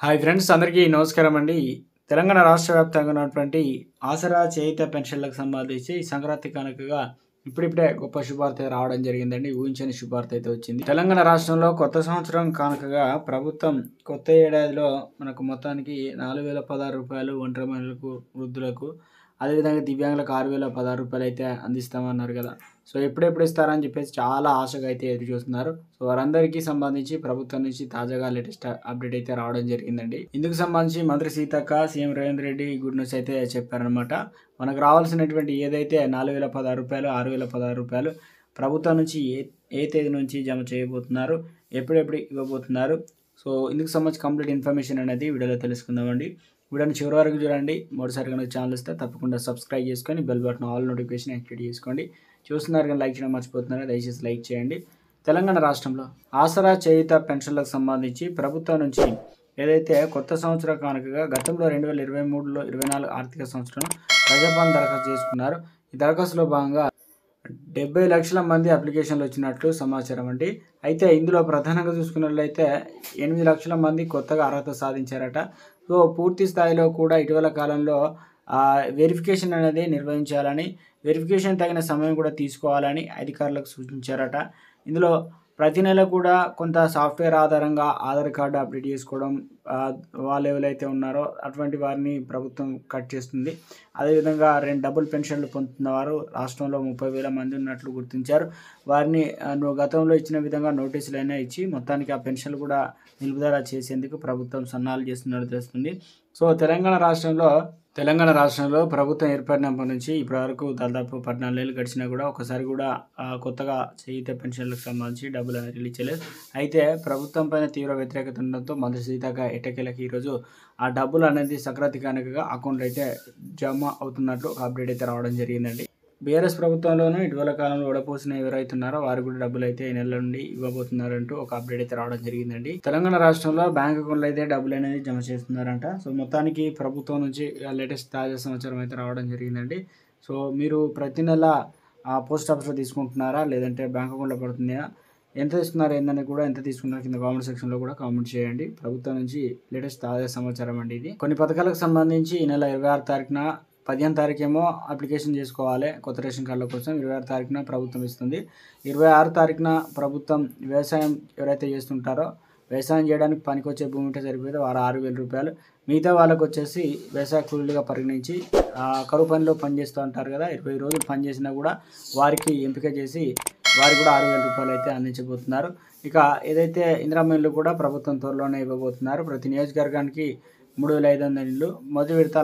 Hi friends, అందరికీ నమస్కారం అండి. తెలంగాణ రాష్ట్ర వ్యాప్తంగా ఉన్నటువంటి ఆసరా చేయుత పెన్షన్లకు సంబంధించి సంక్రాంతి కానుకగా ఇప్పుడిప్పుడే గొప్ప శుభార్త రావడం జరిగిందండి. ఊహించని శుభార్త అయితే వచ్చింది. తెలంగాణ రాష్ట్రంలో కొత్త సంవత్సరం కానుకగా ప్రభుత్వం కొత్త ఏడాదిలో మనకు మొత్తానికి 4,016 రూపాయలు ఒంటరి మహిళలకు, వృద్ధులకు, అదేవిధంగా దివ్యాంగులకు 6,016 రూపాయలు అయితే అందిస్తామన్నారు కదా. సో ఎప్పుడెప్పుడు ఇస్తారని చెప్పేసి చాలా ఆశగా అయితే ఎదురు చూస్తున్నారు. సో వారందరికీ సంబంధించి ప్రభుత్వం నుంచి తాజాగా లేటెస్ట్ అప్డేట్ అయితే రావడం జరిగిందండి. ఇందుకు సంబంధించి మంత్రి Seethakka, CM Revanth Reddy good news అయితే చెప్పారనమాట. మనకు రావాల్సినటువంటి ఏదైతే 4,016 రూపాయలు, 6,016 రూపాయలు ప్రభుత్వం నుంచి ఏ తేదీ నుంచి జమ చేయబోతున్నారు, ఎప్పుడెప్పుడు ఇవ్వబోతున్నారు, సో ఇందుకు సంబంధించి కంప్లీట్ ఇన్ఫర్మేషన్ అనేది వీడియోలో తెలుసుకుందామండి. వీడియోని చివరి వరకు చూడండి. మొదటిసారి కనుక ఛానల్ ఇస్తే తప్పకుండా సబ్స్క్రైబ్ చేసుకొని bell button all notification activate చేసుకోండి. చూస్తున్నారు కానీ లైక్ చేయడం మర్చిపోతున్నారు, దయచేసి లైక్ చేయండి. తెలంగాణ రాష్ట్రంలో ఆసరా చేయుత పెన్షన్లకు సంబంధించి ప్రభుత్వం నుంచి ఏదైతే కొత్త సంవత్సర కానుకగా గతంలో 2023లో 24 ఆర్థిక సంవత్సరం ప్రజాపాలన దరఖాస్తు చేసుకున్నారు. ఈ దరఖాస్తులో భాగంగా 70 లక్షల మంది అప్లికేషన్లు వచ్చినట్లు సమాచారం అండి. అయితే ఇందులో ప్రధానంగా చూసుకున్నట్లయితే 8 లక్షల మంది కొత్తగా అర్హత సాధించారట. సో పూర్తి స్థాయిలో కూడా ఇటీవల కాలంలో వెరిఫికేషన్ అనేది నిర్వహించాలని, వెరిఫికేషన్ తగిన సమయం కూడా తీసుకోవాలని అధికారులకు సూచించారట. ఇందులో ప్రతి నెల కూడా కొంత సాఫ్ట్వేర్ ఆధారంగా ఆధార్ కార్డు అప్డేట్ చేసుకోవడం, వాళ్ళు ఎవరైతే ఉన్నారో అటువంటి వారిని ప్రభుత్వం కట్ చేస్తుంది. అదేవిధంగా డబుల్ పెన్షన్లు పొందుతున్న వారు రాష్ట్రంలో 30,000 మంది ఉన్నట్లు గుర్తించారు. వారిని గతంలో ఇచ్చిన విధంగా నోటీసులైనా ఇచ్చి మొత్తానికి ఆ పెన్షన్లు కూడా నిలుపుదల చేసేందుకు ప్రభుత్వం సన్నాహాలు చేస్తున్నట్లు తెలుస్తుంది. సో తెలంగాణ రాష్ట్రంలో ప్రభుత్వం ఏర్పడినప్పటి నుంచి ఇప్పటివరకు దాదాపు 14 ఏళ్ళు గడిచినా కూడా ఒకసారి కూడా కొత్తగా చేయుత పెన్షన్లకు సంబంధించి డబ్బులు అనేది రిలీజ్ చేయలేదు. అయితే ప్రభుత్వం పైన తీవ్ర వ్యతిరేకత ఉండడంతో మంత్రి సీతక్క ఎట్టకేలకి ఈరోజు ఆ డబ్బులు అనేది సంక్రాంతి కానుకగా అకౌంట్లో అయితే జమ అవుతున్నట్లు ఒక అప్డేట్ అయితే రావడం జరిగిందండి. బీఆర్ఎస్ ప్రభుత్వంలోనూ ఇటీవల కాలంలో ఓడపోసిన ఎవరైతే ఉన్నారో వారు కూడా డబ్బులు అయితే ఈ నెల నుండి ఇవ్వబోతున్నారంటూ ఒక అప్డేట్ అయితే రావడం జరిగిందండి. తెలంగాణ రాష్ట్రంలో బ్యాంక్ అకౌంట్లో అయితే డబ్బులు అనేది జమ చేస్తున్నారంట. సో మొత్తానికి ప్రభుత్వం నుంచి లేటెస్ట్ తాజా సమాచారం అయితే రావడం జరిగిందండి. సో మీరు ప్రతి నెల పోస్ట్ ఆఫీస్లో తీసుకుంటున్నారా, లేదంటే బ్యాంక్ అకౌంట్లో పడుతున్నాయా, ఎంత ఇస్తున్నారు ఏందని కూడా, ఎంత తీసుకున్నారు కింద కామెంట్ సెక్షన్లో కూడా కామెంట్ చేయండి. ప్రభుత్వం నుంచి లేటెస్ట్ తాజా సమాచారం అండి ఇది. కొన్ని పథకాలకు సంబంధించి ఈ నెల 26 తారీఖున 15వ తారీఖేమో అప్లికేషన్ చేసుకోవాలి కొత్త రేషన్ కార్డుల కోసం. 26 తారీఖున ప్రభుత్వం ఇస్తుంది. 26 తారీఖున ప్రభుత్వం వ్యవసాయం ఎవరైతే చేస్తుంటారో వ్యవసాయం చేయడానికి పనికొచ్చే భూమి ఉంటే సరిపోతే వారు 6,000 రూపాయలు, మిగతా వాళ్ళకు వచ్చేసి వ్యవసాయ కూలీలుగా పరిగణించి కరువు పనిలో పనిచేస్తూ ఉంటారు కదా, 20 రోజులు పనిచేసినా కూడా వారికి ఎంపిక చేసి వారికి కూడా 6,000 రూపాయలు అయితే అందించబోతున్నారు. ఇక ఏదైతే ఇందిరమ్మ ఇల్లు కూడా ప్రభుత్వం త్వరలోనే ఇవ్వబోతున్నారు. ప్రతి నియోజకవర్గానికి 3,500 ఇళ్ళు. మొదటి విడత